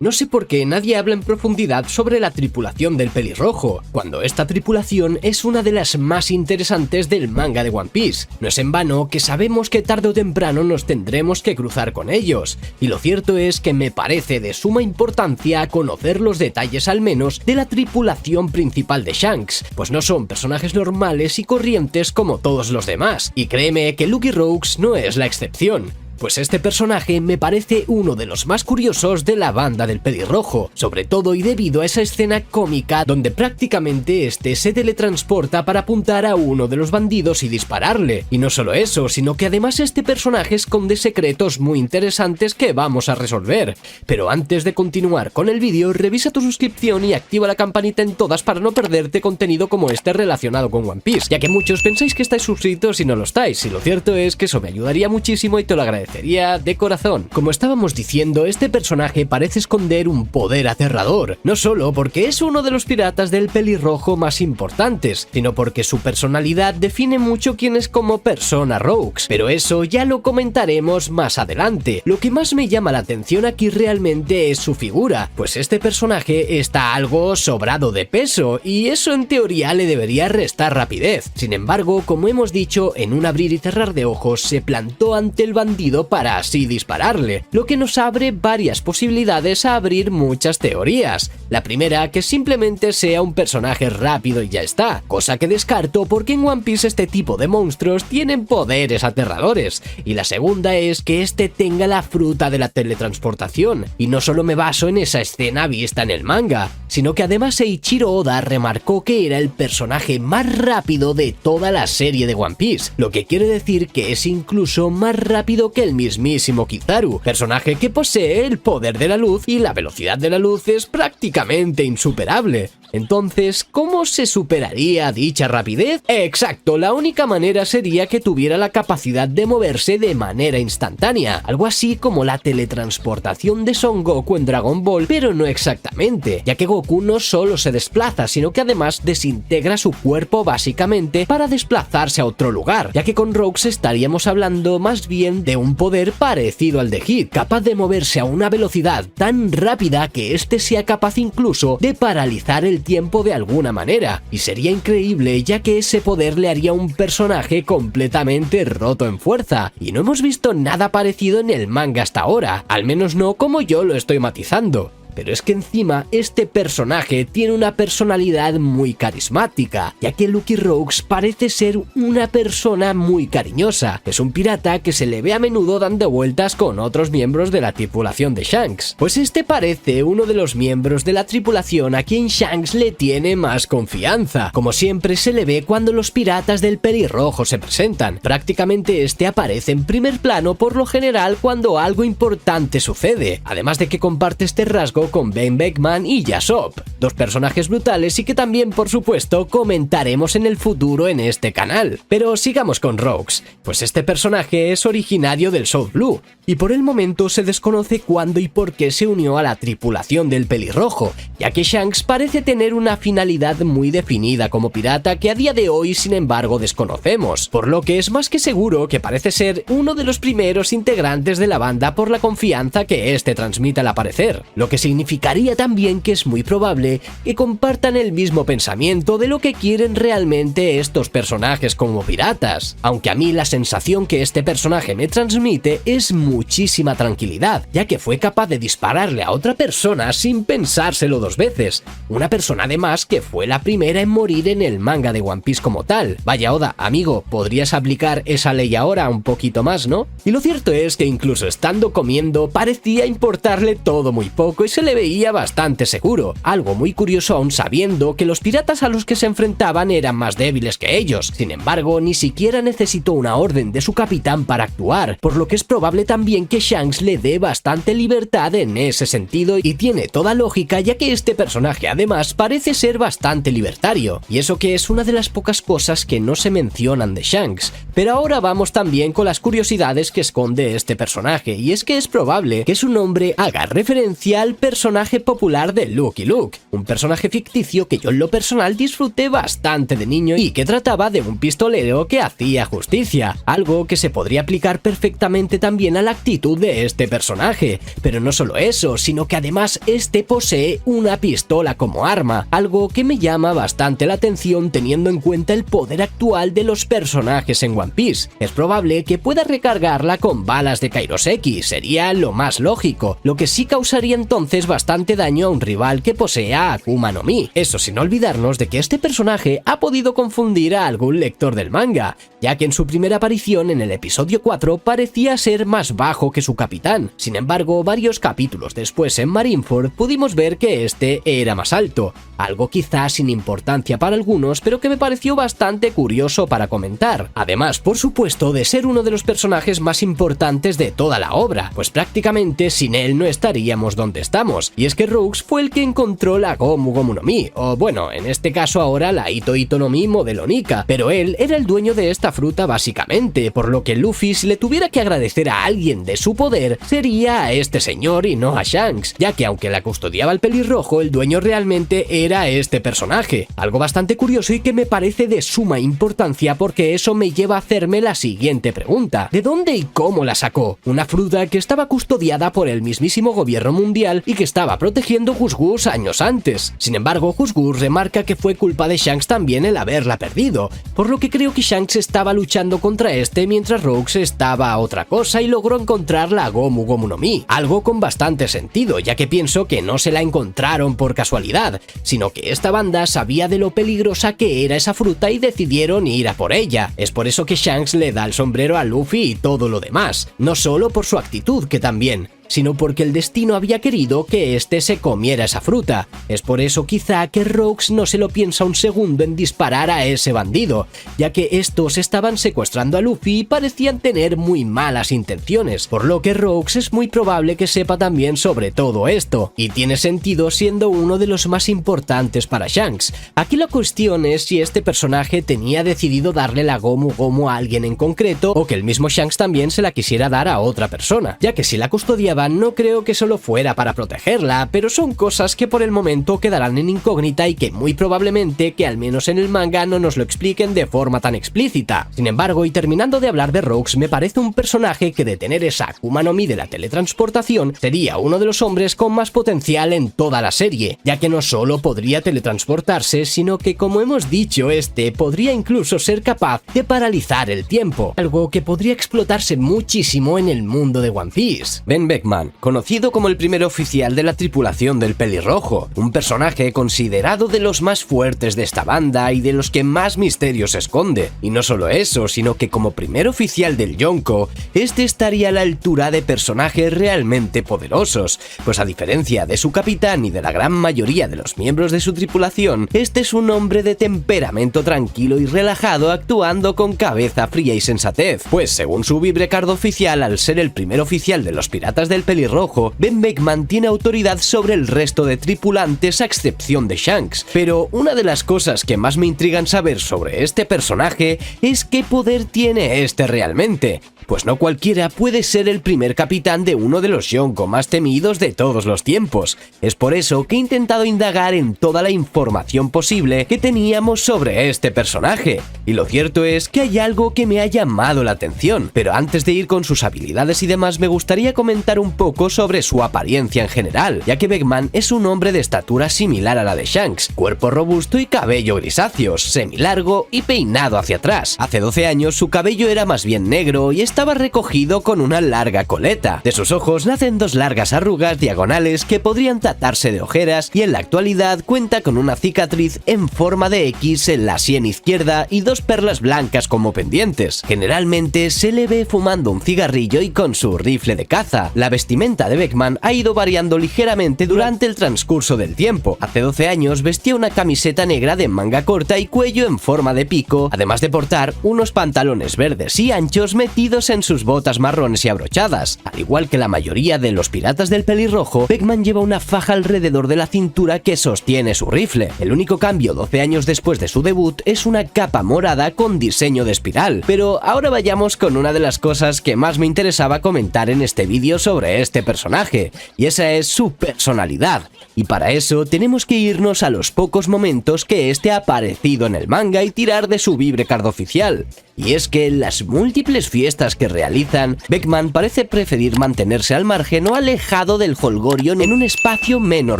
No sé por qué nadie habla en profundidad sobre la tripulación del pelirrojo, cuando esta tripulación es una de las más interesantes del manga de One Piece. No es en vano que sabemos que tarde o temprano nos tendremos que cruzar con ellos, y lo cierto es que me parece de suma importancia conocer los detalles al menos de la tripulación principal de Shanks, pues no son personajes normales y corrientes como todos los demás, y créeme que Lucky Roux no es la excepción. Pues este personaje me parece uno de los más curiosos de la banda del pelirrojo, sobre todo y debido a esa escena cómica donde prácticamente este se teletransporta para apuntar a uno de los bandidos y dispararle. Y no solo eso, sino que además este personaje esconde secretos muy interesantes que vamos a resolver. Pero antes de continuar con el vídeo, revisa tu suscripción y activa la campanita en todas para no perderte contenido como este relacionado con One Piece, ya que muchos pensáis que estáis suscritos y no lo estáis, y lo cierto es que eso me ayudaría muchísimo y te lo agradecería de corazón. Como estábamos diciendo, este personaje parece esconder un poder aterrador, no solo porque es uno de los piratas del pelirrojo más importantes, sino porque su personalidad define mucho quién es como persona Roux, pero eso ya lo comentaremos más adelante. Lo que más me llama la atención aquí realmente es su figura, pues este personaje está algo sobrado de peso, y eso en teoría le debería restar rapidez. Sin embargo, como hemos dicho, en un abrir y cerrar de ojos se plantó ante el bandido para así dispararle, lo que nos abre varias posibilidades a abrir muchas teorías. La primera, que simplemente sea un personaje rápido y ya está, cosa que descarto porque en One Piece este tipo de monstruos tienen poderes aterradores, y la segunda es que este tenga la fruta de la teletransportación, y no solo me baso en esa escena vista en el manga, sino que además Eiichiro Oda remarcó que era el personaje más rápido de toda la serie de One Piece, lo que quiere decir que es incluso más rápido que el mismísimo Kizaru, personaje que posee el poder de la luz y la velocidad de la luz es prácticamente insuperable. Entonces, ¿cómo se superaría dicha rapidez? Exacto, la única manera sería que tuviera la capacidad de moverse de manera instantánea, algo así como la teletransportación de Son Goku en Dragon Ball, pero no exactamente, ya que Goku no solo se desplaza, sino que además desintegra su cuerpo básicamente para desplazarse a otro lugar, ya que con Roux estaríamos hablando más bien de un poder parecido al de Hit, capaz de moverse a una velocidad tan rápida que este sea capaz incluso de paralizar el tiempo de alguna manera, y sería increíble ya que ese poder le haría un personaje completamente roto en fuerza, y no hemos visto nada parecido en el manga hasta ahora, al menos no como yo lo estoy matizando. Pero es que encima este personaje tiene una personalidad muy carismática, ya que Lucky Roux parece ser una persona muy cariñosa. Es un pirata que se le ve a menudo dando vueltas con otros miembros de la tripulación de Shanks, pues este parece uno de los miembros de la tripulación a quien Shanks le tiene más confianza, como siempre se le ve cuando los piratas del pelirrojo se presentan. Prácticamente este aparece en primer plano por lo general cuando algo importante sucede, además de que comparte este rasgo con Ben Beckman y Yasop, dos personajes brutales y que también por supuesto comentaremos en el futuro en este canal. Pero sigamos con Roux, pues este personaje es originario del South Blue, y por el momento se desconoce cuándo y por qué se unió a la tripulación del pelirrojo, ya que Shanks parece tener una finalidad muy definida como pirata que a día de hoy sin embargo desconocemos, por lo que es más que seguro que parece ser uno de los primeros integrantes de la banda por la confianza que este transmite al aparecer, lo que significaría también que es muy probable que compartan el mismo pensamiento de lo que quieren realmente estos personajes como piratas, aunque a mí la sensación que este personaje me transmite es muchísima tranquilidad, ya que fue capaz de dispararle a otra persona sin pensárselo dos veces, una persona además que fue la primera en morir en el manga de One Piece como tal. Vaya Oda, amigo, podrías aplicar esa ley ahora un poquito más, ¿no? Y lo cierto es que incluso estando comiendo parecía importarle todo muy poco y se le veía bastante seguro, algo muy curioso aún sabiendo que los piratas a los que se enfrentaban eran más débiles que ellos. Sin embargo, ni siquiera necesitó una orden de su capitán para actuar, por lo que es probable también que Shanks le dé bastante libertad en ese sentido, y tiene toda lógica ya que este personaje además parece ser bastante libertario, y eso que es una de las pocas cosas que no se mencionan de Shanks. Pero ahora vamos también con las curiosidades que esconde este personaje, y es que es probable que su nombre haga referencia al personaje personaje popular de Lucky Luke, un personaje ficticio que yo en lo personal disfruté bastante de niño y que trataba de un pistolero que hacía justicia, algo que se podría aplicar perfectamente también a la actitud de este personaje. Pero no solo eso, sino que además este posee una pistola como arma, algo que me llama bastante la atención teniendo en cuenta el poder actual de los personajes en One Piece. Es probable que pueda recargarla con balas de Kairoseki, sería lo más lógico, lo que sí causaría entonces bastante daño a un rival que posea Akuma no Mi. Eso sin olvidarnos de que este personaje ha podido confundir a algún lector del manga, ya que en su primera aparición en el episodio 4 parecía ser más bajo que su capitán. Sin embargo, varios capítulos después en Marineford pudimos ver que este era más alto, algo quizás sin importancia para algunos, pero que me pareció bastante curioso para comentar. Además, por supuesto, de ser uno de los personajes más importantes de toda la obra, pues prácticamente sin él no estaríamos donde estamos. Y es que Roux fue el que encontró la Gomu Gomu no Mi, o bueno, en este caso ahora la Ito Ito no Mi modelo Nika, pero él era el dueño de esta fruta básicamente, por lo que Luffy, si le tuviera que agradecer a alguien de su poder, sería a este señor y no a Shanks, ya que aunque la custodiaba el pelirrojo, el dueño realmente era este personaje. Algo bastante curioso y que me parece de suma importancia porque eso me lleva a hacerme la siguiente pregunta: ¿de dónde y cómo la sacó? Una fruta que estaba custodiada por el mismísimo gobierno mundial y que estaba protegiendo Gus Gus años antes. Sin embargo, Gus Gus remarca que fue culpa de Shanks también el haberla perdido, por lo que creo que Shanks estaba luchando contra este mientras Roux estaba a otra cosa y logró encontrar la Gomu Gomu no Mi, algo con bastante sentido, ya que pienso que no se la encontraron por casualidad, sino que esta banda sabía de lo peligrosa que era esa fruta y decidieron ir a por ella. Es por eso que Shanks le da el sombrero a Luffy y todo lo demás, no solo por su actitud, que también, sino porque el destino había querido que éste se comiera esa fruta. Es por eso quizá que Roux no se lo piensa un segundo en disparar a ese bandido, ya que estos estaban secuestrando a Luffy y parecían tener muy malas intenciones, por lo que Roux es muy probable que sepa también sobre todo esto, y tiene sentido siendo uno de los más importantes para Shanks. Aquí la cuestión es si este personaje tenía decidido darle la Gomu Gomu a alguien en concreto o que el mismo Shanks también se la quisiera dar a otra persona, ya que si la custodiaba no creo que solo fuera para protegerla, pero son cosas que por el momento quedarán en incógnita y que muy probablemente que al menos en el manga no nos lo expliquen de forma tan explícita. Sin embargo, y terminando de hablar de Roux, me parece un personaje que de tener esa Akuma no Mi de la teletransportación sería uno de los hombres con más potencial en toda la serie, ya que no solo podría teletransportarse, sino que como hemos dicho, este podría incluso ser capaz de paralizar el tiempo, algo que podría explotarse muchísimo en el mundo de One Piece. Ben Beckman, conocido como el primer oficial de la tripulación del pelirrojo, un personaje considerado de los más fuertes de esta banda y de los que más misterios esconde. Y no solo eso, sino que como primer oficial del Yonko, este estaría a la altura de personajes realmente poderosos, pues a diferencia de su capitán y de la gran mayoría de los miembros de su tripulación, este es un hombre de temperamento tranquilo y relajado actuando con cabeza fría y sensatez, pues según su Vibrecard oficial, al ser el primer oficial de los piratas del pelirrojo, Ben Beckman tiene autoridad sobre el resto de tripulantes a excepción de Shanks. Pero una de las cosas que más me intrigan saber sobre este personaje es qué poder tiene este realmente, pues no cualquiera puede ser el primer capitán de uno de los Yonko más temidos de todos los tiempos. Es por eso que he intentado indagar en toda la información posible que teníamos sobre este personaje, y lo cierto es que hay algo que me ha llamado la atención. Pero antes de ir con sus habilidades y demás, me gustaría comentar un poco sobre su apariencia en general, ya que Beckman es un hombre de estatura similar a la de Shanks, cuerpo robusto y cabello grisáceos, semilargo y peinado hacia atrás. Hace 12 años su cabello era más bien negro y estaba recogido con una larga coleta. De sus ojos nacen dos largas arrugas diagonales que podrían tratarse de ojeras, y en la actualidad cuenta con una cicatriz en forma de X en la sien izquierda y dos perlas blancas como pendientes. Generalmente se le ve fumando un cigarrillo y con su rifle de caza. La vestimenta de Beckman ha ido variando ligeramente durante el transcurso del tiempo. Hace 12 años vestía una camiseta negra de manga corta y cuello en forma de pico, además de portar unos pantalones verdes y anchos metidos incluidos en sus botas marrones y abrochadas. Al igual que la mayoría de los piratas del pelirrojo, Beckman lleva una faja alrededor de la cintura que sostiene su rifle. El único cambio 12 años después de su debut es una capa morada con diseño de espiral. Pero ahora vayamos con una de las cosas que más me interesaba comentar en este vídeo sobre este personaje, y esa es su personalidad. Y para eso tenemos que irnos a los pocos momentos que este ha aparecido en el manga y tirar de su vibre card oficial. Y es que en las múltiples fiestas que realizan, Beckman parece preferir mantenerse al margen o alejado del jolgorio en un espacio menos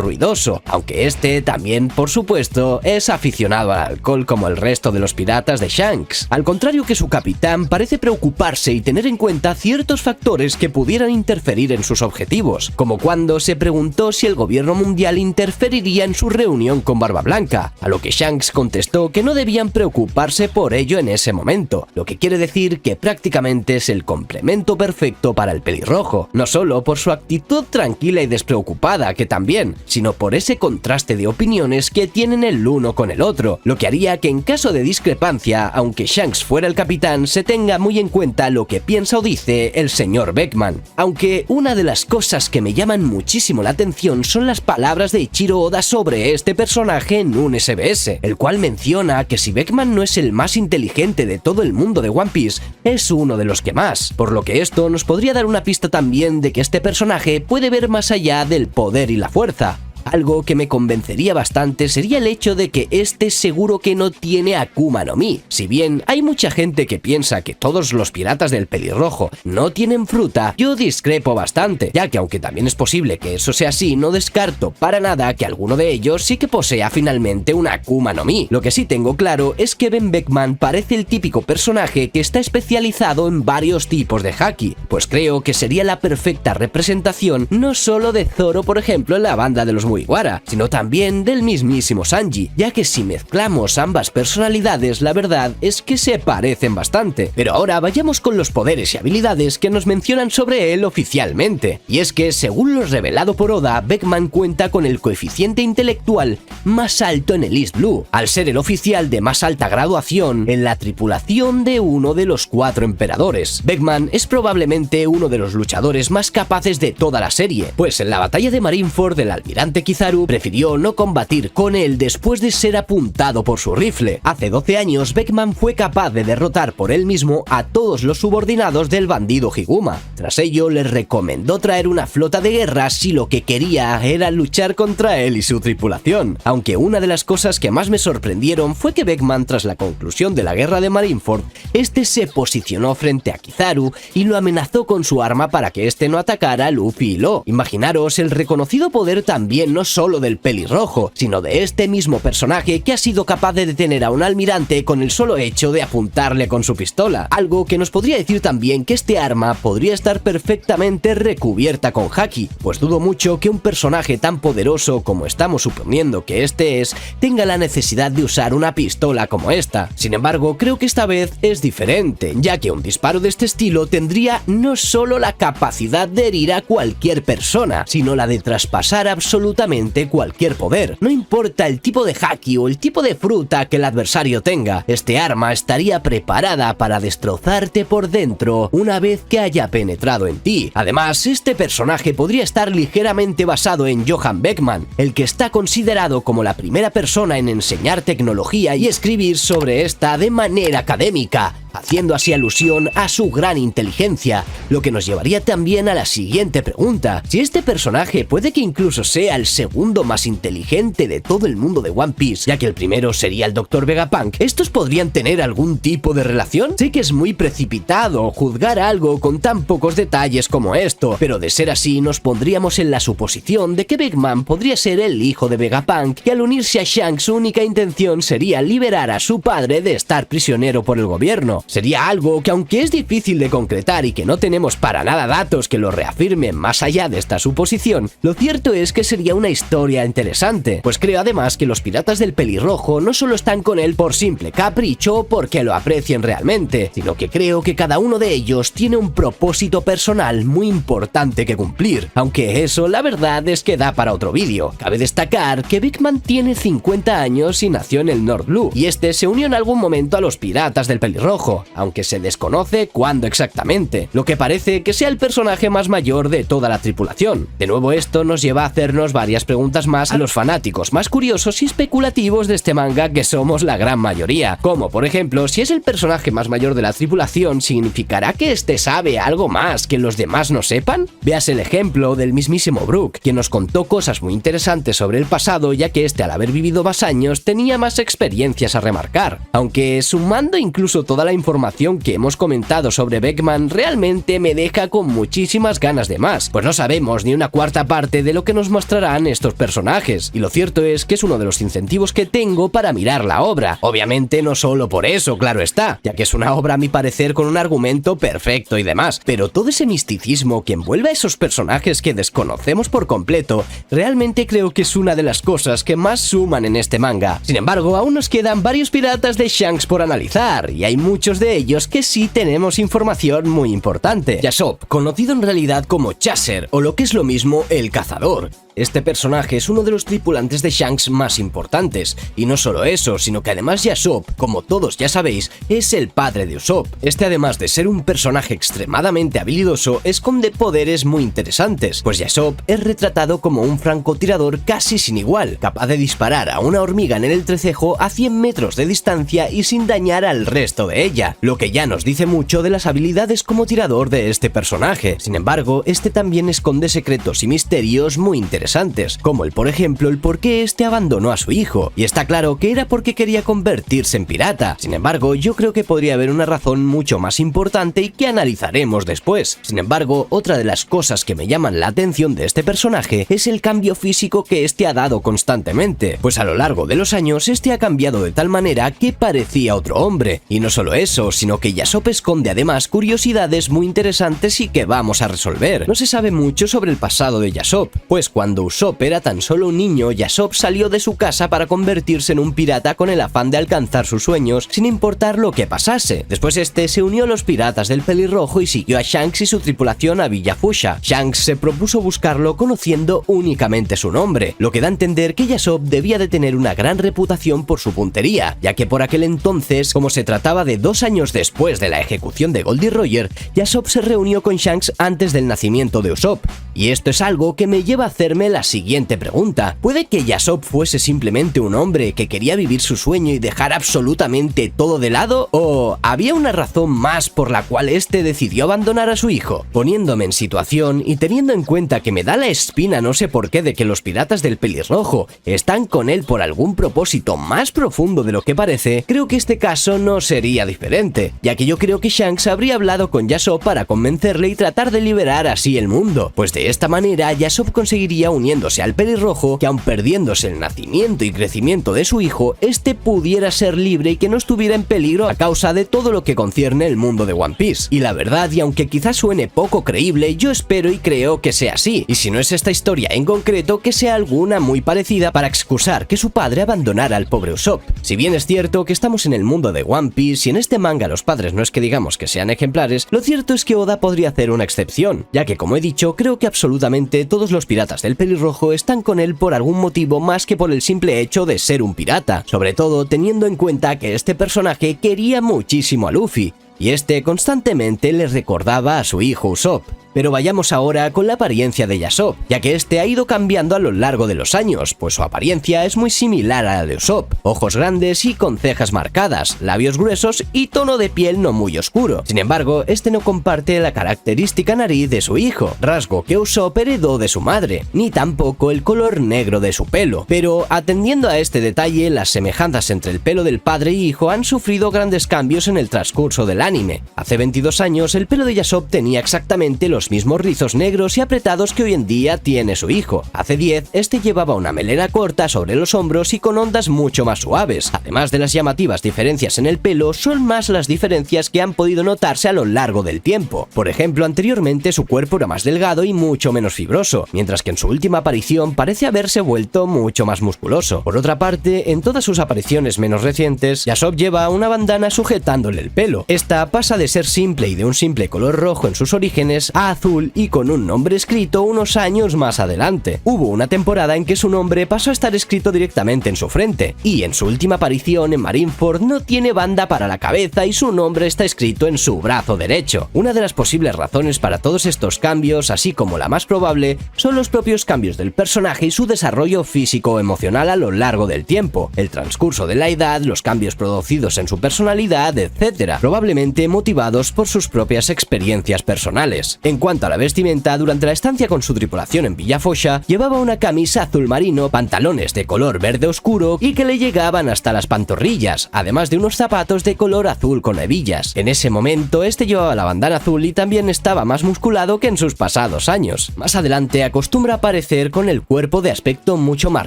ruidoso, aunque este también, por supuesto, es aficionado al alcohol como el resto de los piratas de Shanks. Al contrario que su capitán, parece preocuparse y tener en cuenta ciertos factores que pudieran interferir en sus objetivos, como cuando se preguntó si el gobierno mundial interferiría en su reunión con Barba Blanca, a lo que Shanks contestó que no debían preocuparse por ello en ese momento, lo que quiere decir que prácticamente es el complemento perfecto para el pelirrojo, no solo por su actitud tranquila y despreocupada, que también, sino por ese contraste de opiniones que tienen el uno con el otro, lo que haría que en caso de discrepancia, aunque Shanks fuera el capitán, se tenga muy en cuenta lo que piensa o dice el señor Beckman. Aunque una de las cosas que me llaman muchísimo la atención son las palabras de Ichiro Oda sobre este personaje en un SBS, el cual menciona que si Beckman no es el más inteligente de todo el mundo de One Piece, es uno de los que más, por lo que esto nos podría dar una pista también de que este personaje puede ver más allá del poder y la fuerza. Algo que me convencería bastante sería el hecho de que este seguro que no tiene Akuma no Mi. Si bien hay mucha gente que piensa que todos los piratas del pelirrojo no tienen fruta, yo discrepo bastante, ya que aunque también es posible que eso sea así, no descarto para nada que alguno de ellos sí que posea finalmente una Akuma no Mi. Lo que sí tengo claro es que Ben Beckman parece el típico personaje que está especializado en varios tipos de haki, pues creo que sería la perfecta representación no solo de Zoro, por ejemplo, en la banda de los Mugiwara, sino también del mismísimo Sanji, ya que si mezclamos ambas personalidades, la verdad es que se parecen bastante. Pero ahora vayamos con los poderes y habilidades que nos mencionan sobre él oficialmente. Y es que, según lo revelado por Oda, Beckman cuenta con el coeficiente intelectual más alto en el East Blue, al ser el oficial de más alta graduación en la tripulación de uno de los 4 emperadores. Beckman es probablemente uno de los luchadores más capaces de toda la serie, pues en la batalla de Marineford el almirante Kizaru prefirió no combatir con él después de ser apuntado por su rifle. Hace 12 años Beckman fue capaz de derrotar por él mismo a todos los subordinados del bandido Higuma. Tras ello les recomendó traer una flota de guerra si lo que quería era luchar contra él y su tripulación. Aunque una de las cosas que más me sorprendieron fue que Beckman, tras la conclusión de la guerra de Marineford, este se posicionó frente a Kizaru y lo amenazó con su arma para que este no atacara a Luffy y Law. Imaginaros el reconocido poder también no solo del pelirrojo, sino de este mismo personaje que ha sido capaz de detener a un almirante con el solo hecho de apuntarle con su pistola, algo que nos podría decir también que este arma podría estar perfectamente recubierta con haki, pues dudo mucho que un personaje tan poderoso como estamos suponiendo que este es, tenga la necesidad de usar una pistola como esta. Sin embargo, creo que esta vez es diferente, ya que un disparo de este estilo tendría no solo la capacidad de herir a cualquier persona, sino la de traspasar absolutamente cualquier poder. No importa el tipo de haki o el tipo de fruta que el adversario tenga, este arma estaría preparada para destrozarte por dentro una vez que haya penetrado en ti. Además, este personaje podría estar ligeramente basado en Johann Beckman, el que está considerado como la primera persona en enseñar tecnología y escribir sobre esta de manera académica, haciendo así alusión a su gran inteligencia, lo que nos llevaría también a la siguiente pregunta: si este personaje puede que incluso sea el segundo más inteligente de todo el mundo de One Piece, ya que el primero sería el Dr. Vegapunk, ¿estos podrían tener algún tipo de relación? Sé que es muy precipitado juzgar algo con tan pocos detalles como esto, pero de ser así nos pondríamos en la suposición de que Beckman podría ser el hijo de Vegapunk, que al unirse a Shanks su única intención sería liberar a su padre de estar prisionero por el gobierno. Sería algo que, aunque es difícil de concretar y que no tenemos para nada datos que lo reafirmen más allá de esta suposición, lo cierto es que sería una historia interesante, pues creo además que los piratas del pelirrojo no solo están con él por simple capricho o porque lo aprecien realmente, sino que creo que cada uno de ellos tiene un propósito personal muy importante que cumplir, aunque eso la verdad es que da para otro vídeo. Cabe destacar que Beckman tiene 50 años y nació en el North Blue, y este se unió en algún momento a los piratas del pelirrojo, pelirrojo, aunque se desconoce cuándo exactamente, lo que parece que sea el personaje más mayor de toda la tripulación. De nuevo, esto nos lleva a hacernos varias preguntas más a los fanáticos más curiosos y especulativos de este manga, que somos la gran mayoría, como por ejemplo, si es el personaje más mayor de la tripulación, ¿significará que este sabe algo más que los demás no sepan? Veas el ejemplo del mismísimo Brook, quien nos contó cosas muy interesantes sobre el pasado, ya que este, al haber vivido más años, tenía más experiencias a remarcar. Aunque sumando incluso toda la información que hemos comentado sobre Beckman, realmente me deja con muchísimas ganas de más, pues no sabemos ni una cuarta parte de lo que nos mostrarán estos personajes, y lo cierto es que es uno de los incentivos que tengo para mirar la obra. Obviamente no solo por eso, claro está, ya que es una obra a mi parecer con un argumento perfecto y demás, pero todo ese misticismo que envuelve a esos personajes que desconocemos por completo, realmente creo que es una de las cosas que más suman en este manga. Sin embargo, aún nos quedan varios piratas de Shanks por analizar, y hay muchos de ellos que sí tenemos información muy importante. Yasopp, conocido en realidad como Chaser, o lo que es lo mismo, el cazador. Este personaje es uno de los tripulantes de Shanks más importantes, y no solo eso, sino que además Yasopp, como todos ya sabéis, es el padre de Usopp. Este, además de ser un personaje extremadamente habilidoso, esconde poderes muy interesantes, pues Yasopp es retratado como un francotirador casi sin igual, capaz de disparar a una hormiga en el entrecejo a 100 metros de distancia y sin dañar al resto de ella, lo que ya nos dice mucho de las habilidades como tirador de este personaje. Sin embargo, este también esconde secretos y misterios muy interesantes, como por ejemplo el por qué este abandonó a su hijo, y está claro que era porque quería convertirse en pirata. Sin embargo, yo creo que podría haber una razón mucho más importante y que analizaremos después. Sin embargo, otra de las cosas que me llaman la atención de este personaje es el cambio físico que este ha dado constantemente, pues a lo largo de los años este ha cambiado de tal manera que parecía otro hombre, y no solo eso, sino que Yasopp esconde además curiosidades muy interesantes y que vamos a resolver. No se sabe mucho sobre el pasado de Yasopp, pues cuando Usopp era tan solo un niño, Yasopp salió de su casa para convertirse en un pirata con el afán de alcanzar sus sueños sin importar lo que pasase. Después este se unió a los piratas del pelirrojo y siguió a Shanks y su tripulación a Villa Fuchsia. Shanks se propuso buscarlo conociendo únicamente su nombre, lo que da a entender que Yasopp debía de tener una gran reputación por su puntería, ya que por aquel entonces, como se trataba de 2 años después de la ejecución de Goldie Roger, Yasopp se reunió con Shanks antes del nacimiento de Usopp. Y esto es algo que me lleva a hacerme la siguiente pregunta. ¿Puede que Yasopp fuese simplemente un hombre que quería vivir su sueño y dejar absolutamente todo de lado? ¿O había una razón más por la cual este decidió abandonar a su hijo? Poniéndome en situación y teniendo en cuenta que me da la espina no sé por qué de que los piratas del pelirrojo están con él por algún propósito más profundo de lo que parece, creo que este caso no sería diferente, ya que yo creo que Shanks habría hablado con Yasopp para convencerle y tratar de liberar así el mundo, pues de esta manera Yasopp conseguiría, uniéndose al pelirrojo, que aun perdiéndose el nacimiento y crecimiento de su hijo, este pudiera ser libre y que no estuviera en peligro a causa de todo lo que concierne el mundo de One Piece. Y la verdad, y aunque quizás suene poco creíble, yo espero y creo que sea así, y si no es esta historia en concreto, que sea alguna muy parecida para excusar que su padre abandonara al pobre Usopp. Si bien es cierto que estamos en el mundo de One Piece y en este manga los padres no es que digamos que sean ejemplares, lo cierto es que Oda podría hacer una excepción, ya que como he dicho, creo que absolutamente todos los piratas del pelirrojo están con él por algún motivo más que por el simple hecho de ser un pirata, sobre todo teniendo en cuenta que este personaje quería muchísimo a Luffy, y este constantemente le recordaba a su hijo Usopp. Pero vayamos ahora con la apariencia de Yasopp, ya que este ha ido cambiando a lo largo de los años, pues su apariencia es muy similar a la de Usopp: ojos grandes y con cejas marcadas, labios gruesos y tono de piel no muy oscuro. Sin embargo, este no comparte la característica nariz de su hijo, rasgo que Usopp heredó de su madre, ni tampoco el color negro de su pelo. Pero atendiendo a este detalle, las semejanzas entre el pelo del padre y hijo han sufrido grandes cambios en el transcurso del anime. Hace 22 años el pelo de Yasopp tenía exactamente los mismos rizos negros y apretados que hoy en día tiene su hijo. Hace 10, este llevaba una melena corta sobre los hombros y con ondas mucho más suaves. Además de las llamativas diferencias en el pelo, son más las diferencias que han podido notarse a lo largo del tiempo. Por ejemplo, anteriormente su cuerpo era más delgado y mucho menos fibroso, mientras que en su última aparición parece haberse vuelto mucho más musculoso. Por otra parte, en todas sus apariciones menos recientes, Yasopp lleva una bandana sujetándole el pelo. Esta pirata pasa de ser simple y de un simple color rojo en sus orígenes a azul y con un nombre escrito unos años más adelante. Hubo una temporada en que su nombre pasó a estar escrito directamente en su frente, y en su última aparición en Marineford no tiene banda para la cabeza y su nombre está escrito en su brazo derecho. Una de las posibles razones para todos estos cambios, así como la más probable, son los propios cambios del personaje y su desarrollo físico-emocional a lo largo del tiempo, el transcurso de la edad, los cambios producidos en su personalidad, etc., probablemente motivados por sus propias experiencias personales. En cuanto a la vestimenta, durante la estancia con su tripulación en Villa Focha, llevaba una camisa azul marino, pantalones de color verde oscuro y que le llegaban hasta las pantorrillas, además de unos zapatos de color azul con hebillas. En ese momento, este llevaba la bandana azul y también estaba más musculado que en sus pasados años. Más adelante acostumbra a aparecer con el cuerpo de aspecto mucho más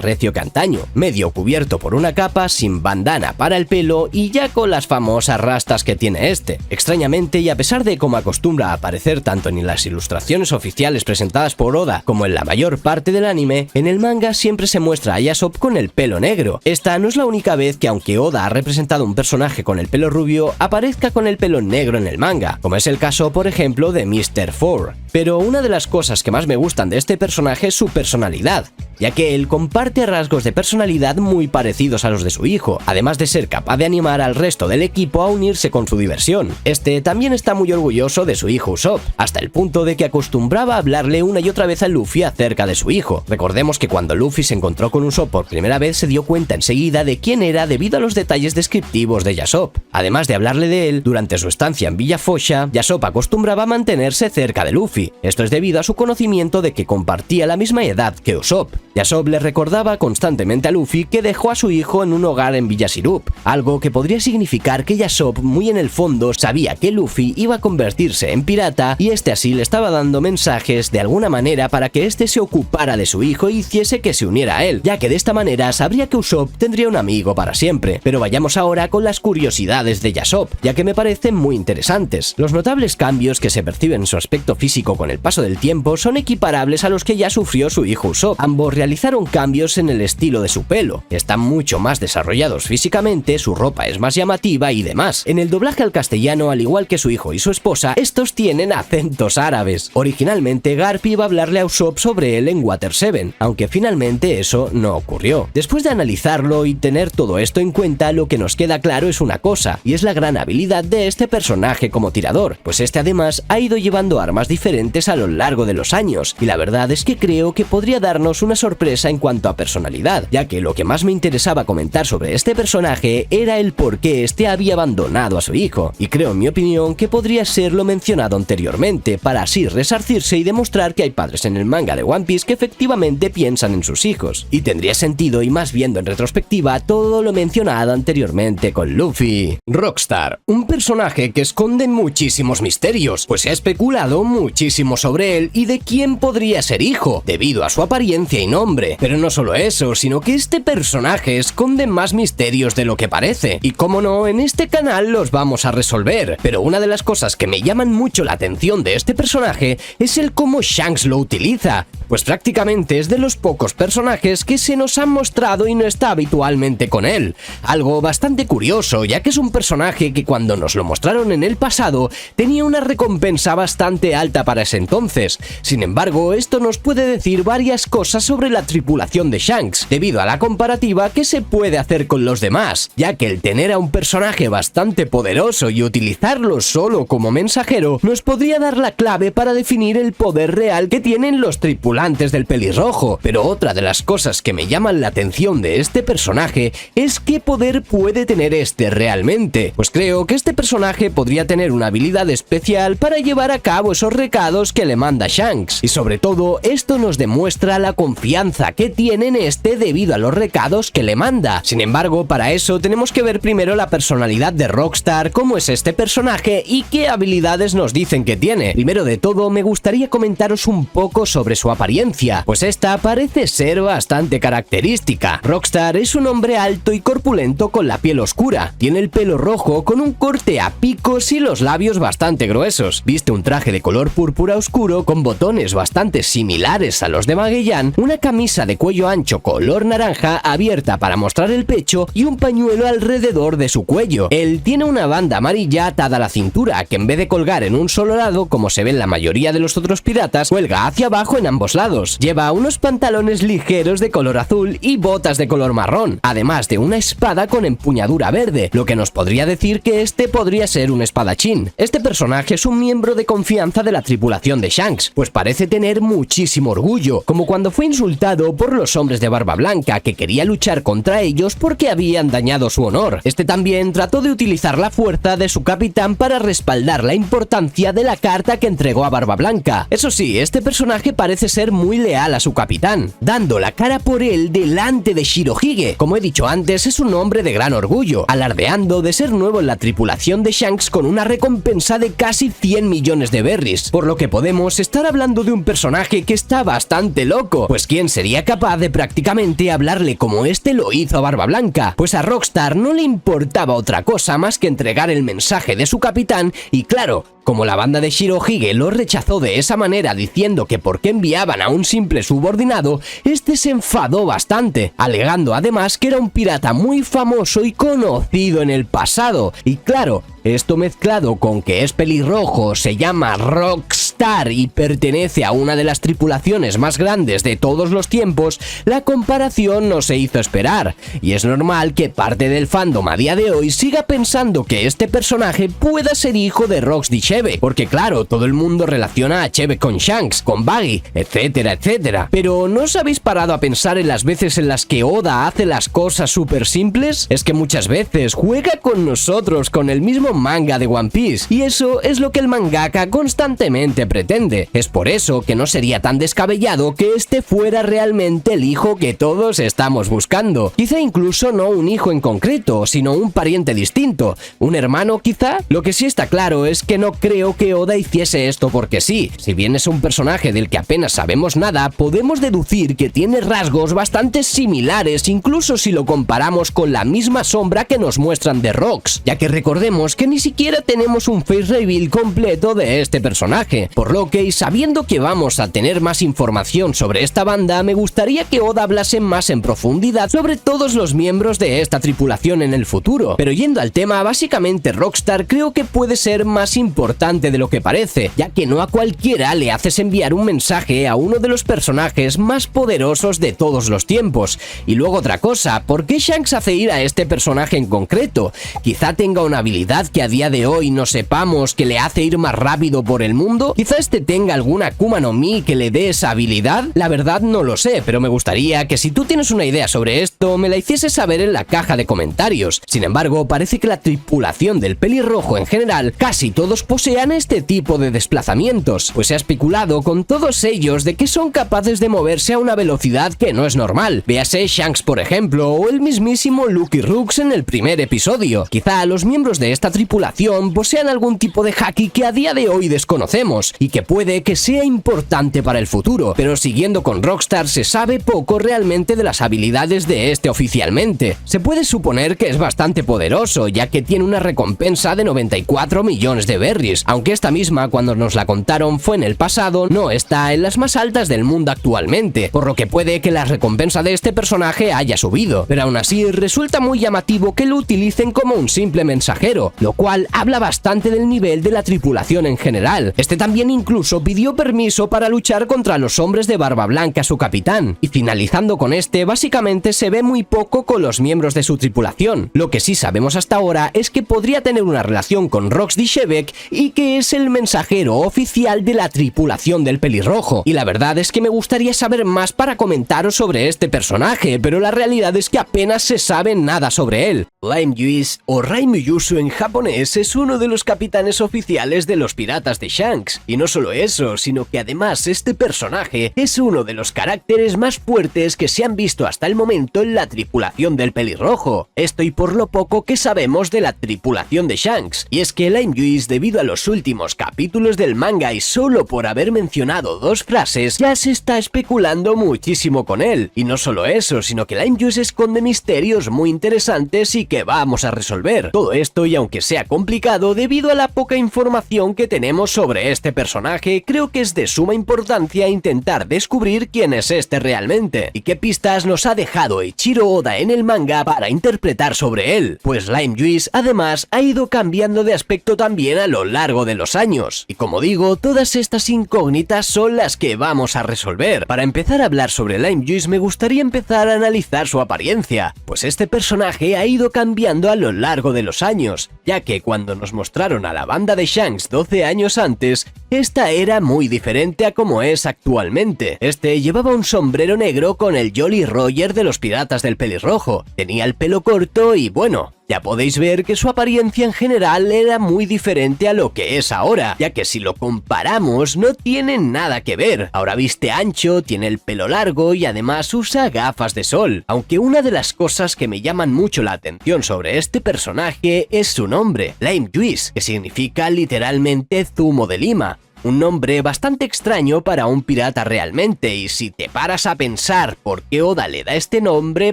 recio que antaño, medio cubierto por una capa, sin bandana para el pelo y ya con las famosas rastas que tiene este. Extrañamente, y a pesar de cómo acostumbra a aparecer tanto en las ilustraciones oficiales presentadas por Oda como en la mayor parte del anime, en el manga siempre se muestra a Yasopp con el pelo negro. Esta no es la única vez que, aunque Oda ha representado un personaje con el pelo rubio, aparezca con el pelo negro en el manga, como es el caso, por ejemplo, de Mr. Four. Pero una de las cosas que más me gustan de este personaje es su personalidad, ya que él comparte rasgos de personalidad muy parecidos a los de su hijo, además de ser capaz de animar al resto del equipo a unirse con su diversión. Este también está muy orgulloso de su hijo Usopp, hasta el punto de que acostumbraba a hablarle una y otra vez a Luffy acerca de su hijo. Recordemos que cuando Luffy se encontró con Usopp por primera vez se dio cuenta enseguida de quién era debido a los detalles descriptivos de Yasopp. Además de hablarle de él, durante su estancia en Villa Focha, Yasopp acostumbraba a mantenerse cerca de Luffy. Esto es debido a su conocimiento de que compartía la misma edad que Usopp. Yasopp le recordaba constantemente a Luffy que dejó a su hijo en un hogar en Villa Sirup, algo que podría significar que Yasopp muy en el fondo sabía que Luffy iba a convertirse en pirata y este así le estaba dando mensajes de alguna manera para que este se ocupara de su hijo y hiciese que se uniera a él, ya que de esta manera sabría que Usopp tendría un amigo para siempre. Pero vayamos ahora con las curiosidades de Yasopp, ya que me parecen muy interesantes. Los notables cambios que se perciben en su aspecto físico con el paso del tiempo son equiparables a los que ya sufrió su hijo Usopp. Ambos realizaron cambios en el estilo de su pelo, están mucho más desarrollados físicamente, su ropa es más llamativa y demás. En el doblaje al castellano, al igual que su hijo y su esposa, estos tienen acentos árabes. Originalmente Garp iba a hablarle a Usopp sobre él en Water 7, aunque finalmente eso no ocurrió. Después de analizarlo y tener todo esto en cuenta, lo que nos queda claro es una cosa, y es la gran habilidad de este personaje como tirador, pues este además ha ido llevando armas diferentes a lo largo de los años, y la verdad es que creo que podría darnos una sorpresa en cuanto a personalidad, ya que lo que más me interesaba comentar sobre este personaje era el por qué este había abandonado a su hijo, y creo en mi opinión que podría ser lo mencionado anteriormente, para así resarcirse y demostrar que hay padres en el manga de One Piece que efectivamente piensan en sus hijos, y tendría sentido y más viendo en retrospectiva todo lo mencionado anteriormente con Luffy. Rockstar, un personaje que esconde muchísimos misterios, pues se ha especulado muchísimo sobre él y de quién podría ser hijo, debido a su apariencia y nombre. Pero no solo eso, sino que este personaje esconde más misterios de lo que parece, y como no, en este canal los vamos a resolver. Pero una de las cosas que me llaman mucho la atención de este personaje es el cómo Shanks lo utiliza, pues prácticamente es de los pocos personajes que se nos han mostrado y no está habitualmente con él. Algo bastante curioso, ya que es un personaje que cuando nos lo mostraron en el pasado tenía una recompensa bastante alta para ese entonces. Sin embargo, esto nos puede decir varias cosas sobre la tripulación de Shanks, debido a la comparativa que se puede hacer con los demás, ya que el tener a un personaje bastante poderoso y utilizarlo solo como mensajero nos podría dar la clave para definir el poder real que tienen los tripulantes del pelirrojo. Pero otra de las cosas que me llaman la atención de este personaje es qué poder puede tener este realmente, pues creo que este personaje podría tener una habilidad especial para llevar a cabo esos recados que le manda Shanks, y sobre todo esto nos demuestra la confianza que tiene en este debido a los recados que le manda. Sin embargo, para eso tenemos que ver primero la personalidad de Rockstar, cómo es este personaje y qué habilidades nos dicen que tiene. Primero de todo, me gustaría comentaros un poco sobre su apariencia, apariencia, pues esta parece ser bastante característica. Rockstar es un hombre alto y corpulento con la piel oscura, tiene el pelo rojo con un corte a picos y los labios bastante gruesos, viste un traje de color púrpura oscuro con botones bastante similares a los de Magellan, una camisa de cuello ancho color naranja abierta para mostrar el pecho y un pañuelo alrededor de su cuello. Él tiene una banda amarilla atada a la cintura que en vez de colgar en un solo lado, como se ve en la mayoría de los otros piratas, cuelga hacia abajo en ambos lados. Lleva unos pantalones ligeros de color azul y botas de color marrón, además de una espada con empuñadura verde, lo que nos podría decir que este podría ser un espadachín. Este personaje es un miembro de confianza de la tripulación de Shanks, pues parece tener muchísimo orgullo, como cuando fue insultado por los hombres de Barba Blanca, que quería luchar contra ellos porque habían dañado su honor. Este también trató de utilizar la fuerza de su capitán para respaldar la importancia de la carta que entregó a Barba Blanca. Eso sí, este personaje parece ser muy leal a su capitán, dando la cara por él delante de Shirohige. Como he dicho antes, es un hombre de gran orgullo, alardeando de ser nuevo en la tripulación de Shanks con una recompensa de casi 100 millones de berries, por lo que podemos estar hablando de un personaje que está bastante loco, pues ¿quién sería capaz de prácticamente hablarle como este lo hizo a Barba Blanca? Pues a Rockstar no le importaba otra cosa más que entregar el mensaje de su capitán y claro, como la banda de Shirohige lo rechazó de esa manera diciendo que por qué enviaban a un simple subordinado, este se enfadó bastante, alegando además que era un pirata muy famoso y conocido en el pasado. Y claro, esto mezclado con que es pelirrojo, se llama Rockstar y pertenece a una de las tripulaciones más grandes de todos los tiempos, la comparación no se hizo esperar. Y es normal que parte del fandom a día de hoy siga pensando que este personaje pueda ser hijo de Rox y Cheve, porque claro, todo el mundo relaciona a Cheve con Shanks, con Buggy, etcétera, etcétera. Pero ¿no os habéis parado a pensar en las veces en las que Oda hace las cosas súper simples? Es que muchas veces juega con nosotros con el mismo manga de One Piece, y eso es lo que el mangaka constantemente pretende. Es por eso que no sería tan descabellado que este fuera realmente el hijo que todos estamos buscando. Quizá incluso no un hijo en concreto, sino un pariente distinto, un hermano quizá. Lo que sí está claro es que no creo que Oda hiciese esto porque sí. Si bien es un personaje del que apenas sabemos nada, podemos deducir que tiene rasgos bastante similares, incluso si lo comparamos con la misma sombra que nos muestran de Rox, ya que recordemos que ni siquiera tenemos un face reveal completo de este personaje, por lo que, y sabiendo que vamos a tener más información sobre esta banda, me gustaría que Oda hablase más en profundidad sobre todos los miembros de esta tripulación en el futuro. Pero yendo al tema, básicamente Rockstar creo que puede ser más importante de lo que parece, ya que no a cualquiera le haces enviar un mensaje a uno de los personajes más poderosos de todos los tiempos. Y luego otra cosa, ¿por qué Shanks hace ir a este personaje en concreto? Quizá tenga una habilidad que a día de hoy no sepamos que le hace ir más rápido por el mundo. Quizá este tenga alguna Akuma no Mi que le dé esa habilidad. La verdad no lo sé, pero me gustaría que si tú tienes una idea sobre esto me la hicieses saber en la caja de comentarios. Sin embargo, parece que la tripulación del pelirrojo en general, casi todos posean este tipo de desplazamientos, pues se ha especulado con todos ellos de que son capaces de moverse a una velocidad que no es normal. Véase Shanks por ejemplo, o el mismísimo Lucky Rooks en el primer episodio. Quizá los miembros de esta tripulación posean algún tipo de haki que a día de hoy desconocemos y que puede que sea importante para el futuro, pero siguiendo con Rockstar se sabe poco realmente de las habilidades de este oficialmente. Se puede suponer que es bastante poderoso, ya que tiene una recompensa de 94 millones de berries, aunque esta misma cuando nos la contaron fue en el pasado, no está en las más altas del mundo actualmente, por lo que puede que la recompensa de este personaje haya subido, pero aún así resulta muy llamativo que lo utilicen como un simple mensajero, lo cual habla bastante del nivel de la tripulación en general. Este también incluso pidió permiso para luchar contra los hombres de Barba Blanca, su capitán, y finalizando con este, básicamente se ve muy poco con los miembros de su tripulación. Lo que sí sabemos hasta ahora es que podría tener una relación con Rox Dishevek y que es el mensajero oficial de la tripulación del pelirrojo. Y la verdad es que me gustaría saber más para comentaros sobre este personaje, pero la realidad es que apenas se sabe nada sobre él. Lime Yuice, o Raimi Yusu en japonés, es uno de los capitanes oficiales de los piratas de Shanks. Y no solo eso, sino que además este personaje es uno de los caracteres más fuertes que se han visto hasta el momento en la tripulación del pelirrojo. Esto y por lo poco que sabemos de la tripulación de Shanks. Y es que Lime Yuice, debido a los últimos capítulos del manga y solo por haber mencionado 2 frases, ya se está especulando muchísimo con él. Y no solo eso, sino que Lime Yuice esconde misterios muy interesantes y que vamos a resolver. Todo esto, y aunque sea complicado debido a la poca información que tenemos sobre este personaje, creo que es de suma importancia intentar descubrir quién es este realmente y qué pistas nos ha dejado Eiichiro Oda en el manga para interpretar sobre él, pues Lime Yuice además ha ido cambiando de aspecto también a lo largo de los años. Y como digo, todas estas incógnitas son las que vamos a resolver. Para empezar a hablar sobre Lime Yuice me gustaría empezar a analizar su apariencia, pues este personaje ha ido cambiando a lo largo de los años, ya que cuando nos mostraron a la banda de Shanks 12 años antes, esta era muy diferente a como es actualmente. Este llevaba un sombrero negro con el Jolly Roger de los piratas del pelirrojo, tenía el pelo corto y bueno, ya podéis ver que su apariencia en general era muy diferente a lo que es ahora, ya que si lo comparamos no tiene nada que ver. Ahora viste ancho, tiene el pelo largo y además usa gafas de sol. Aunque una de las cosas que me llaman mucho la atención sobre este personaje es su nombre, Lime Yuice, que significa literalmente zumo de lima. Un nombre bastante extraño para un pirata realmente, y si te paras a pensar por qué Oda le da este nombre,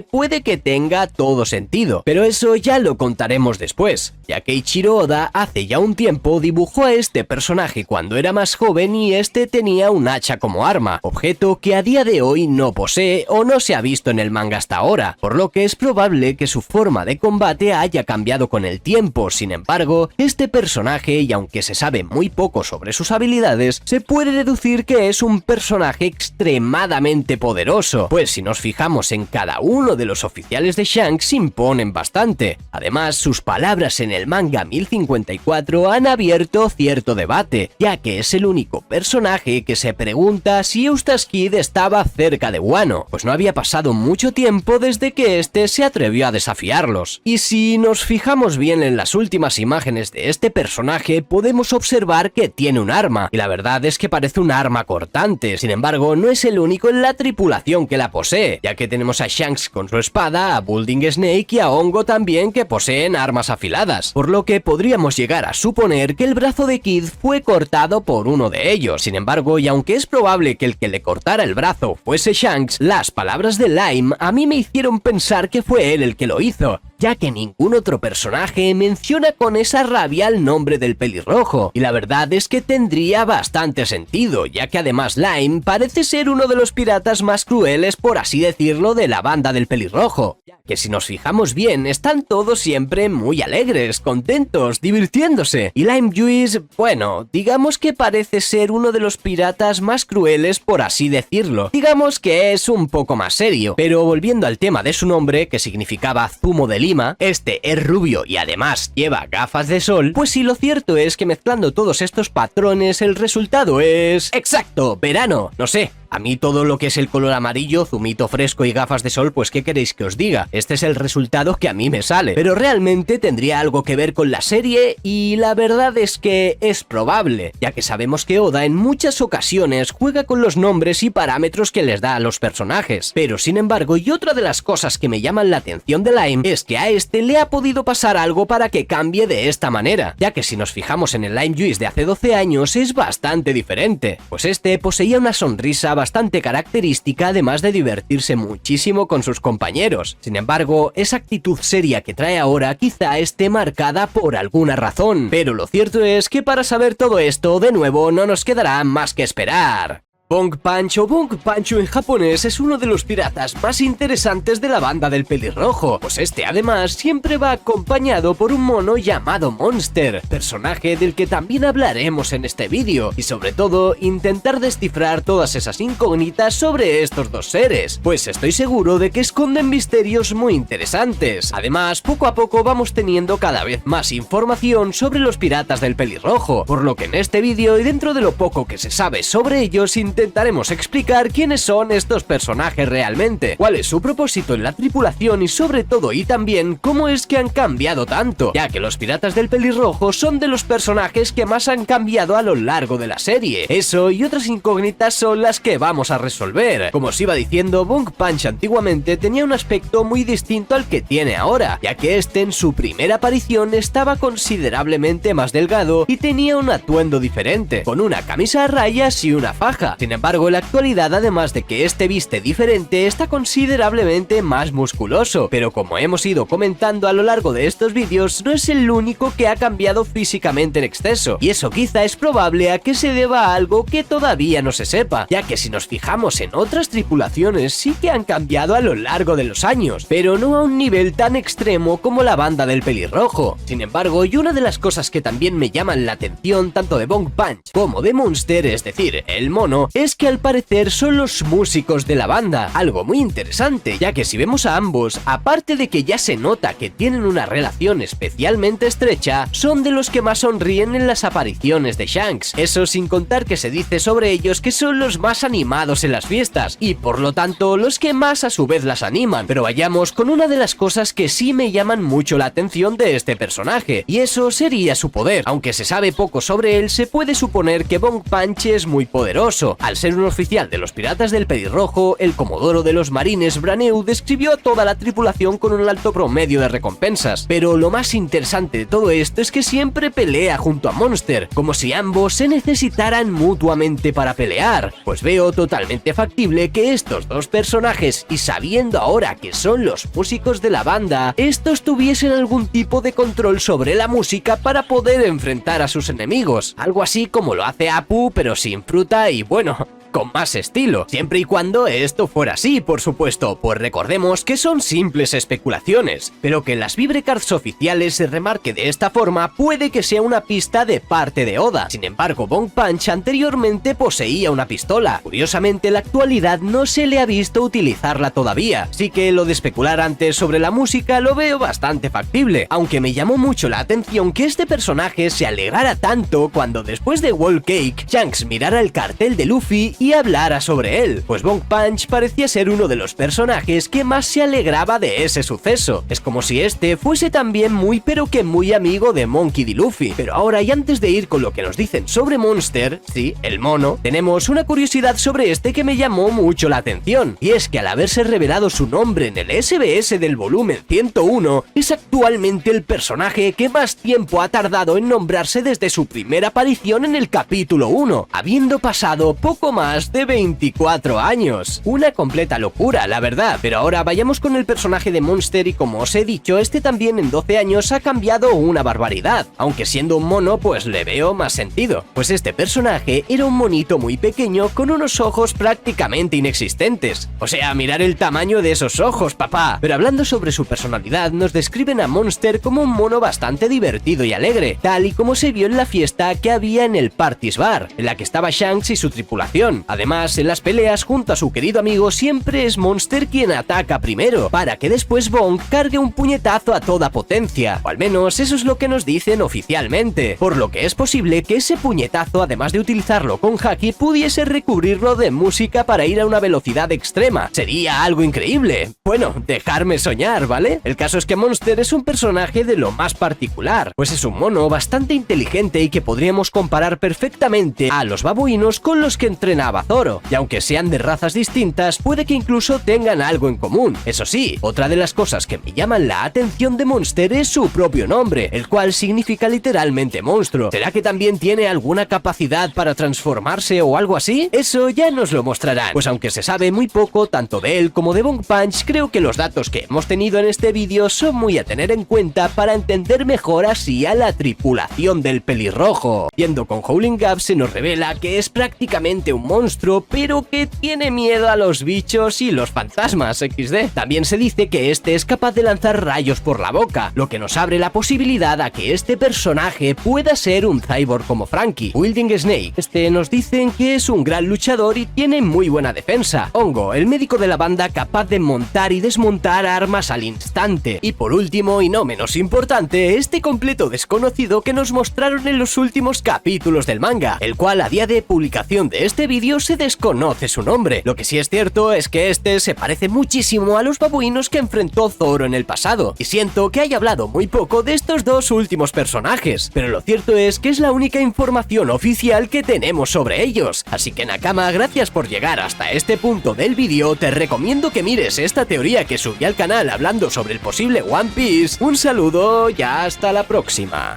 puede que tenga todo sentido, pero eso ya lo contaremos después, ya que Eiichiro Oda hace ya un tiempo dibujó a este personaje cuando era más joven y este tenía un hacha como arma, objeto que a día de hoy no posee o no se ha visto en el manga hasta ahora, por lo que es probable que su forma de combate haya cambiado con el tiempo. Sin embargo, este personaje, y aunque se sabe muy poco sobre sus habilidades, se puede deducir que es un personaje extremadamente poderoso, pues si nos fijamos en cada uno de los oficiales de Shanks imponen bastante. Además, sus palabras en el manga 1054 han abierto cierto debate, ya que es el único personaje que se pregunta si Eustace Kid estaba cerca de Wano, pues no había pasado mucho tiempo desde que este se atrevió a desafiarlos. Y si nos fijamos bien en las últimas imágenes de este personaje, podemos observar que tiene un arma, y la verdad es que parece un arma cortante. Sin embargo, no es el único en la tripulación que la posee, ya que tenemos a Shanks con su espada, a Building Snake y a Hongo también, que poseen armas afiladas, por lo que podríamos llegar a suponer que el brazo de Kid fue cortado por uno de ellos. Sin embargo, y aunque es probable que el que le cortara el brazo fuese Shanks, las palabras de Lime a mí me hicieron pensar que fue él el que lo hizo, ya que ningún otro personaje menciona con esa rabia el nombre del pelirrojo, y la verdad es que tendría bastante sentido, ya que además Lime parece ser uno de los piratas más crueles, por así decirlo, de la banda del pelirrojo, que si nos fijamos bien están todos siempre muy alegres, contentos, divirtiéndose, y Lime Yuice, bueno, digamos que parece ser uno de los piratas más crueles, por así decirlo, digamos que es un poco más serio. Pero volviendo al tema de su nombre, que significaba zumo de lima, este es rubio y además lleva gafas de sol, pues sí, lo cierto es que mezclando todos estos patrones el resultado es... ¡exacto! ¡Verano! No sé. A mí todo lo que es el color amarillo, zumito fresco y gafas de sol, pues ¿qué queréis que os diga? Este es el resultado que a mí me sale. Pero realmente tendría algo que ver con la serie, y la verdad es que es probable, ya que sabemos que Oda en muchas ocasiones juega con los nombres y parámetros que les da a los personajes. Pero sin embargo, y otra de las cosas que me llaman la atención de Lime es que a este le ha podido pasar algo para que cambie de esta manera, ya que si nos fijamos en el Lime Yuice de hace 12 años es bastante diferente, pues este poseía una sonrisa bastante característica, además de divertirse muchísimo con sus compañeros. Sin embargo, esa actitud seria que trae ahora quizá esté marcada por alguna razón, pero lo cierto es que para saber todo esto, de nuevo, no nos quedará más que esperar. Bong Punch, o Bong Pancho en japonés, es uno de los piratas más interesantes de la banda del pelirrojo, pues este además siempre va acompañado por un mono llamado Monster, personaje del que también hablaremos en este vídeo, y sobre todo intentar descifrar todas esas incógnitas sobre estos dos seres, pues estoy seguro de que esconden misterios muy interesantes. Además, poco a poco vamos teniendo cada vez más información sobre los piratas del pelirrojo, por lo que en este vídeo, y dentro de lo poco que se sabe sobre ellos, intentaré intentaremos explicar quiénes son estos personajes realmente, cuál es su propósito en la tripulación y sobre todo y también cómo es que han cambiado tanto, ya que los piratas del pelirrojo son de los personajes que más han cambiado a lo largo de la serie. Eso y otras incógnitas son las que vamos a resolver. Como os iba diciendo, Bong Punch antiguamente tenía un aspecto muy distinto al que tiene ahora, ya que este en su primera aparición estaba considerablemente más delgado y tenía un atuendo diferente, con una camisa a rayas y una faja. Sin embargo, en la actualidad, además de que este viste diferente, está considerablemente más musculoso, pero como hemos ido comentando a lo largo de estos vídeos, no es el único que ha cambiado físicamente en exceso, y eso quizá es probable a que se deba a algo que todavía no se sepa, ya que si nos fijamos en otras tripulaciones sí que han cambiado a lo largo de los años, pero no a un nivel tan extremo como la banda del pelirrojo. Sin embargo, y una de las cosas que también me llaman la atención tanto de Bong Punch como de Monster, es decir, el mono, es que al parecer son los músicos de la banda, algo muy interesante, ya que si vemos a ambos, aparte de que ya se nota que tienen una relación especialmente estrecha, son de los que más sonríen en las apariciones de Shanks, eso sin contar que se dice sobre ellos que son los más animados en las fiestas, y por lo tanto los que más a su vez las animan. Pero vayamos con una de las cosas que sí me llaman mucho la atención de este personaje, y eso sería su poder. Aunque se sabe poco sobre él, se puede suponer que Bong Punch es muy poderoso. Al ser un oficial de los piratas del pelirrojo, el comodoro de los marines Braneu describió a toda la tripulación con un alto promedio de recompensas, pero lo más interesante de todo esto es que siempre pelea junto a Monster, como si ambos se necesitaran mutuamente para pelear. Pues veo totalmente factible que estos dos personajes, y sabiendo ahora que son los músicos de la banda, estos tuviesen algún tipo de control sobre la música para poder enfrentar a sus enemigos, algo así como lo hace Apu pero sin fruta y bueno, con más estilo, siempre y cuando esto fuera así, por supuesto, pues recordemos que son simples especulaciones, pero que en las Vibrecards oficiales se remarque de esta forma puede que sea una pista de parte de Oda. Sin embargo, Bong Punch anteriormente poseía una pistola, curiosamente en la actualidad no se le ha visto utilizarla todavía, así que lo de especular antes sobre la música lo veo bastante factible, aunque me llamó mucho la atención que este personaje se alegrara tanto cuando después de Whole Cake, Shanks mirara el cartel de Luffy y hablara sobre él, pues Bong Punch parecía ser uno de los personajes que más se alegraba de ese suceso. Es como si este fuese también muy pero que muy amigo de Monkey D. Luffy. Pero ahora, y antes de ir con lo que nos dicen sobre Monster, sí, el mono, tenemos una curiosidad sobre este que me llamó mucho la atención, y es que al haberse revelado su nombre en el SBS del volumen 101, es actualmente el personaje que más tiempo ha tardado en nombrarse desde su primera aparición en el capítulo 1, habiendo pasado poco más de 24 años. Una completa locura, la verdad. Pero ahora vayamos con el personaje de Monster, y como os he dicho, este también en 12 años ha cambiado una barbaridad, aunque siendo un mono pues le veo más sentido, pues este personaje era un monito muy pequeño con unos ojos prácticamente inexistentes, o sea, mirar el tamaño de esos ojos, papá. Pero hablando sobre su personalidad, nos describen a Monster como un mono bastante divertido y alegre, tal y como se vio en la fiesta que había en el Party's Bar, en la que estaba Shanks y su tripulación. Además, en las peleas junto a su querido amigo siempre es Monster quien ataca primero, para que después Bong cargue un puñetazo a toda potencia, o al menos eso es lo que nos dicen oficialmente, por lo que es posible que ese puñetazo, además de utilizarlo con Haki, pudiese recubrirlo de música para ir a una velocidad extrema. Sería algo increíble. Bueno, dejarme soñar, ¿vale? El caso es que Monster es un personaje de lo más particular, pues es un mono bastante inteligente y que podríamos comparar perfectamente a los babuinos con los que entrenaba Zoro, y aunque sean de razas distintas, puede que incluso tengan algo en común. Eso sí, otra de las cosas que me llaman la atención de Monster es su propio nombre, el cual significa literalmente monstruo. ¿Será que también tiene alguna capacidad para transformarse o algo así? Eso ya nos lo mostrarán, pues aunque se sabe muy poco tanto de él como de Bong Punch, creo que los datos que hemos tenido en este vídeo son muy a tener en cuenta para entender mejor así a la tripulación del pelirrojo. Yendo con Howling Gap se nos revela que es prácticamente un monstruo, pero que tiene miedo a los bichos y los fantasmas XD. También se dice que este es capaz de lanzar rayos por la boca, lo que nos abre la posibilidad a que este personaje pueda ser un cyborg como Frankie. Wilding Snake, nos dicen que es un gran luchador y tiene muy buena defensa. Hongo, el médico de la banda capaz de montar y desmontar armas al instante. Y por último, y no menos importante, este completo desconocido que nos mostraron en los últimos capítulos del manga, el cual a día de publicación de este vídeo vídeo se desconoce su nombre. Lo que sí es cierto es que este se parece muchísimo a los babuinos que enfrentó Zoro en el pasado, y siento que haya hablado muy poco de estos dos últimos personajes, pero lo cierto es que es la única información oficial que tenemos sobre ellos. Así que Nakama, gracias por llegar hasta este punto del vídeo, te recomiendo que mires esta teoría que subí al canal hablando sobre el posible One Piece. Un saludo y hasta la próxima.